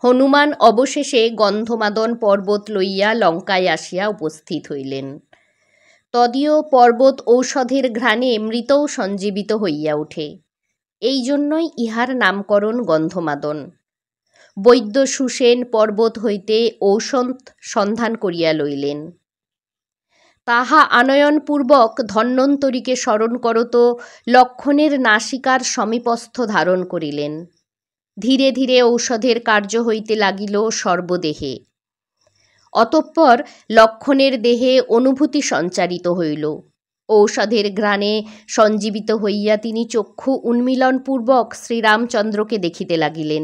হনুমান অবশেষে গন্ধমাদন পর্বত লইয়া লঙ্কায় আসিয়া উপস্থিত হইলেন। তদীয় পর্বত ঔষধের ঘ্রাণে মৃতও সঞ্জীবিত হইয়া ওঠে, এই জন্যই ইহার নামকরণ গন্ধমাদন। বৈদ্য সুসেন পর্বত হইতে ঔষধ সন্ধান করিয়া লইলেন। তাহা আনয়নপূর্বক ধন্বন্তরীকে স্মরণ করত লক্ষণের নাসিকার সমীপস্থ ধারণ করিলেন। ধীরে ধীরে ঔষধের কার্য হইতে লাগিল সর্বদেহে। অতঃপর লক্ষণের দেহে অনুভূতি সঞ্চারিত হইল। ঔষধের ঘ্রাণে সঞ্জীবিত হইয়া তিনি চক্ষু উন্মীলনপূর্বক শ্রীরামচন্দ্রকে দেখিতে লাগিলেন।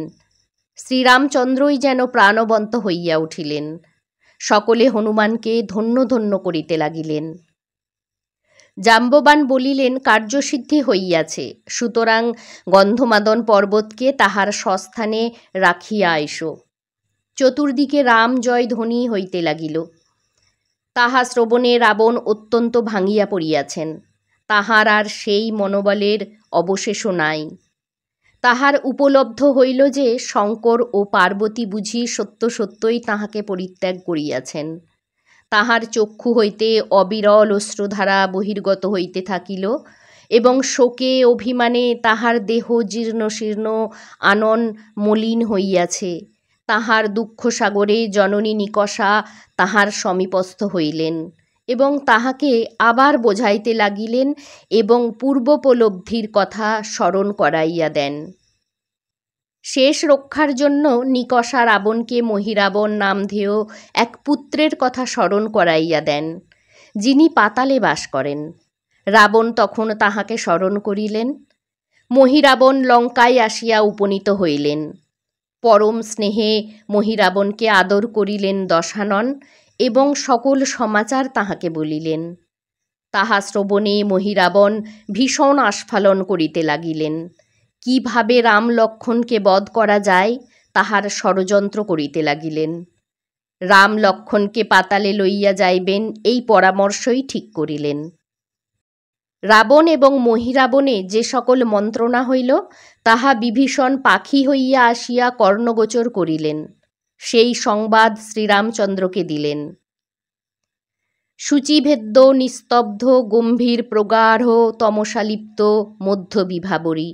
শ্রীরামচন্দ্রই যেন প্রাণবন্ত হইয়া উঠিলেন। সকলে হনুমানকে ধন্য ধন্য করিতে লাগিলেন। জাম্ববান বলিলেন, কার্যসিদ্ধি হইয়াছে, সুতরাং গন্ধমাদন পর্বতকে তাহার স্বস্থানে রাখিয়া আইসো। চতুর্দিকে রাম জয় ধ্বনি হইতে লাগিল। তাহা শ্রবণে রাবণ অত্যন্ত ভাঙিয়া পড়িয়াছেন। তাহার আর সেই মনোবলের অবশেষও নাই। তাহার উপলব্ধ হইল যে শঙ্কর ও পার্বতী বুঝি সত্য সত্যই তাহাকে পরিত্যাগ করিয়াছেন। তাহার চক্ষু হইতে অবিরল অশ্রুধারা বহির্গত হইতে থাকিল এবং শোকে অভিমানে তাহার দেহ জীর্ণ শীর্ণ আনন মলিন হইয়াছে। তাহার দুঃখসাগরে জননী নিকষা তাহার সমীপস্থ হইলেন এবং তাহাকে আবার বোঝাইতে লাগিলেন এবং পূর্বোপলব্ধির কথা স্মরণ করাইয়া দেন। শেষ রক্ষার জন্য নিকষা রাবণকে মহিরাবণ নামধেয় এক পুত্রের কথা স্মরণ করাইয়া দেন, যিনি পাতালে বাস করেন। রাবণ তখন তাহাকে স্মরণ করিলেন। মহিরাবণ লঙ্কায় আসিয়া উপনীত হইলেন। পরম স্নেহে মহিরাবণকে আদর করিলেন দশানন এবং সকল সমাচার তাহাকে বলিলেন। তাহা শ্রবণে মহিরাবণ ভীষণ আস্ফালন করিতে লাগিলেন। কিভাবে রাম লক্ষ্মণকে বধ করা যায় তাহার ষড়যন্ত্র করিতে লাগিলেন। রাম লক্ষ্মণকে পাতালে লইয়া যাইবেন এই পরামর্শই ঠিক করিলেন। রাবণ এবং মহিরাবণে যে সকল মন্ত্রণা হইল তাহা বিভীষণ পাখি হইয়া আসিয়া কর্ণগোচর করিলেন। সেই সংবাদ শ্রীরামচন্দ্রকে দিলেন। সূচিভেদ্য নিস্তব্ধ গম্ভীর প্রগাঢ় তমসালিপ্ত মধ্য বিভাবরী।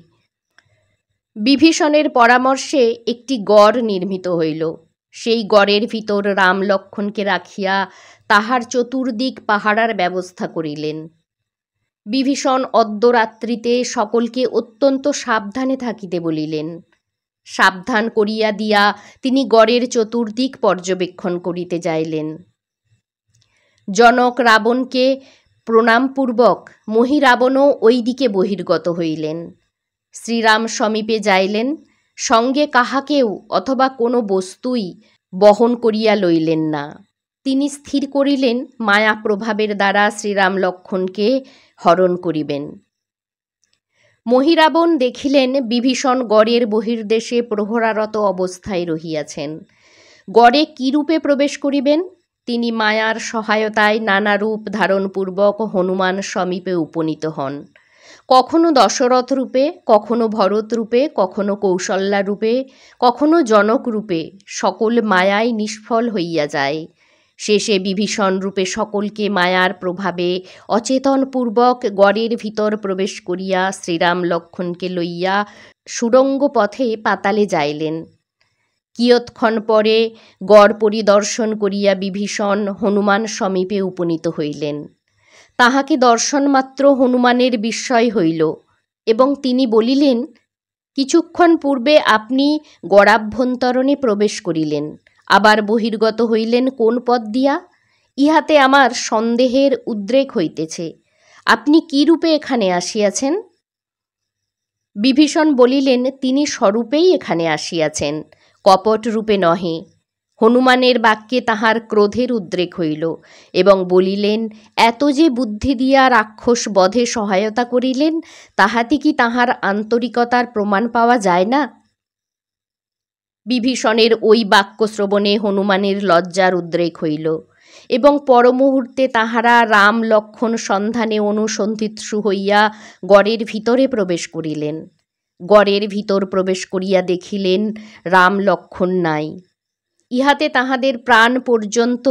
বিভীষণের পরামর্শে একটি গড় নির্মিত হইল। সেই গড়ের ভিতর রাম লক্ষ্মণকে রাখিয়া তাহার চতুর্দিক পাহারার ব্যবস্থা করিলেন। বিভীষণ অদ্যরাত্রিতে সকলকে অত্যন্ত সাবধানে থাকিতে বলিলেন। সাবধান করিয়া দিয়া তিনি গড়ের চতুর্দিক পর্যবেক্ষণ করিতে যাইলেন। জনক রাবণকে প্রণামপূর্বক মহিরাবণও ওই দিকে বহির্গত হইলেন। শ্রীরাম সমীপে যাইলেন, সঙ্গে কাহাকেও অথবা কোনো বস্তুই বহন করিয়া লইলেন না। তিনি স্থির করিলেন মায়া প্রভাবের দ্বারা শ্রীরাম লক্ষ্মণকে হরণ করিবেন। মহিরাবণ দেখিলেন বিভীষণ গড়ের বহির্দেশে প্রহরারত অবস্থায় রহিয়াছেন। গড়ে কিরূপে প্রবেশ করিবেন? তিনি মায়ার সহায়তায় নানা রূপ ধারণপূর্বক হনুমান সমীপে উপনীত হন। কখনো দশরথ রূপে, কখনো ভরত রূপে, কখনো কৌশল্যা রূপে, কখনো জনক রূপে সকল মায়ায় নিষ্ফল হইয়া যায়। শেষে বিভীষণ রূপে সকলকে মায়ার প্রভাবে অচেতনপূর্বক গড়ের ভিতর প্রবেশ করিয়া শ্রীরাম লক্ষ্মণকে লইয়া সুড়ঙ্গ পথে পাতালে যাইলেন। কিয়ৎক্ষণ পরে গড় পরিদর্শন করিয়া বিভীষণ হনুমান সমীপে উপনীত হইলেন। তাহাকে দর্শনমাত্র হনুমানের বিস্ময় হইল এবং তিনি বলিলেন, কিছুক্ষণ পূর্বে আপনি গড়াভ্যন্তরণে প্রবেশ করিলেন, আবার বহির্গত হইলেন কোন পথ দিয়া? ইহাতে আমার সন্দেহের উদ্রেক হইতেছে। আপনি কি রূপে এখানে আসিয়াছেন? বিভীষণ বলিলেন, তিনি স্বরূপেই এখানে আসিয়াছেন, কপট রূপে নহে। হনুমানের বাক্যে তাহার ক্রোধের উদ্রেক হইল এবং বলিলেন, এত যে বুদ্ধি দিয়া রাক্ষস বধে সহায়তা করিলেন, তাহাতে কি তাহার আন্তরিকতার প্রমাণ পাওয়া যায় না? বিভীষণের ওই বাক্য শ্রবণে হনুমানের লজ্জার উদ্রেক হইল এবং পরমুহূর্তে তাহারা রাম লক্ষ্মণ সন্ধানে অনুসন্ধিৎসু হইয়া গড়ের ভিতরে প্রবেশ করিলেন। গড়ের ভিতর প্রবেশ করিয়া দেখিলেন রাম লক্ষ্মণ নাই। ইহাতে তাহাদের প্রাণ পর্যন্ত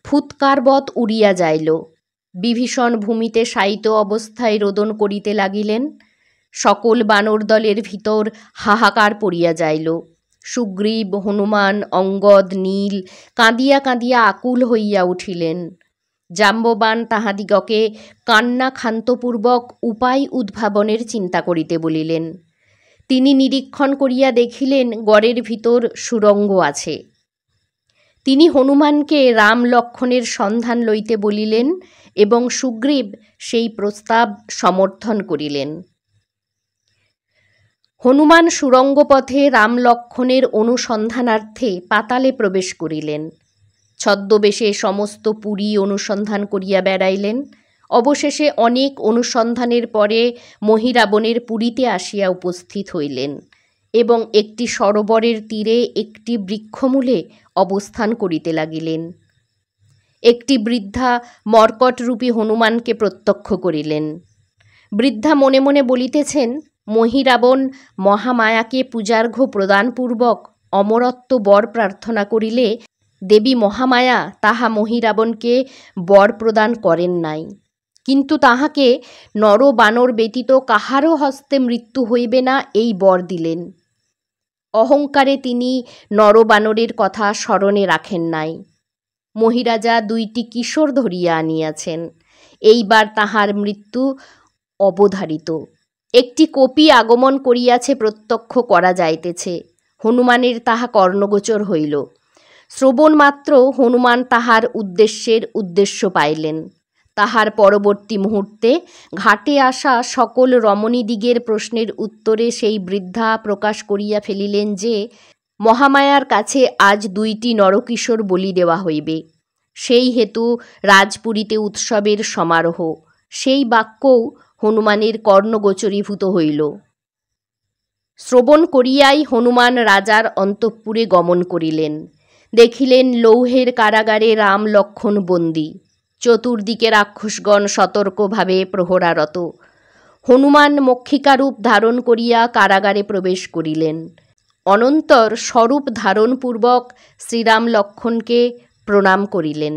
ফুৎকারবৎ উড়িয়া যাইল। বিভীষণ ভূমিতে শায়িত অবস্থায় রোদন করিতে লাগিলেন। সকল বানর দলের ভিতর হাহাকার পড়িয়া যাইল। সুগ্রীব, হনুমান, অঙ্গদ, নীল কাঁদিয়া কাঁদিয়া আকুল হইয়া উঠিলেন। জাম্ববান তাহাদিগকে কান্না ক্ষান্তপূর্বক উপায় উদ্ভাবনের চিন্তা করিতে বলিলেন। তিনি নিরীক্ষণ করিয়া দেখিলেন গড়ের ভিতর সুড়ঙ্গ আছে। তিনি হনুমানকে রাম লক্ষ্মণের সন্ধান লইতে বলিলেন এবং সুগ্রীব সেই প্রস্তাব সমর্থন করিলেন। হনুমান সুড়ঙ্গপথে রাম লক্ষ্মণের অনুসন্ধানার্থে পাতালে প্রবেশ করিলেন। ছদ্মবেশে সমস্ত পুরী অনুসন্ধান করিয়া বেড়াইলেন। অবশেষে অনেক অনুসন্ধানের পরে মহিরাবণের পুরীতে আসিয়া উপস্থিত হইলেন এবং একটি সরোবরের তীরে একটি বৃক্ষমূলে অবস্থান করিতে লাগিলেন। একটি বৃদ্ধা মর্কটরূপী হনুমানকে প্রত্যক্ষ করিলেন। বৃদ্ধা মনে মনে বলিতেছেন, মহিরাবণ মহামায়াকে পূজার্ঘ্য প্রদানপূর্বক অমরত্ব বর প্রার্থনা করিলে দেবী মহামায়া তাহা মহিরাবণকে বর প্রদান করেন নাই, কিন্তু তাহাকে নর বানর ব্যতীত কাহারও হস্তে মৃত্যু হইবে না এই বর দিলেন। অহংকারে তিনি নরবানরের কথা স্মরণে রাখেন নাই। মহিরাজা 2টি কিশোর ধরিয়া আনিয়াছেন। এইবার তাহার মৃত্যু অবধারিত। একটি কপি আগমন করিয়াছে প্রত্যক্ষ করা যাইতেছে। হনুমানের তাহা কর্ণগোচর হইল। শ্রবণ মাত্র হনুমান তাহার উদ্দেশ্য পাইলেন। তাহার পরবর্তী মুহূর্তে ঘাটে আসা সকল রমণীদিগের প্রশ্নের উত্তরে সেই বৃদ্ধা প্রকাশ করিয়া ফেলিলেন যে মহামায়ার কাছে আজ 2টি নরকিশোর বলি দেওয়া হইবে। সেই হেতু রাজপুরীতে উৎসবের সমারোহ। সেই বাক্যও হনুমানের কর্ণগোচরীভূত হইল। শ্রবণ করিয়াই হনুমান রাজার অন্তঃপুরে গমন করিলেন। দেখিলেন লৌহের কারাগারে রাম লক্ষ্মণ বন্দী। চতুর্দিকে রাক্ষসগণ সতর্কভাবে প্রহরারত। হনুমান মক্ষিকারূপ ধারণ করিয়া কারাগারে প্রবেশ করিলেন। অনন্তর স্বরূপ ধারণপূর্বক শ্রীরাম লক্ষ্মণকে প্রণাম করিলেন।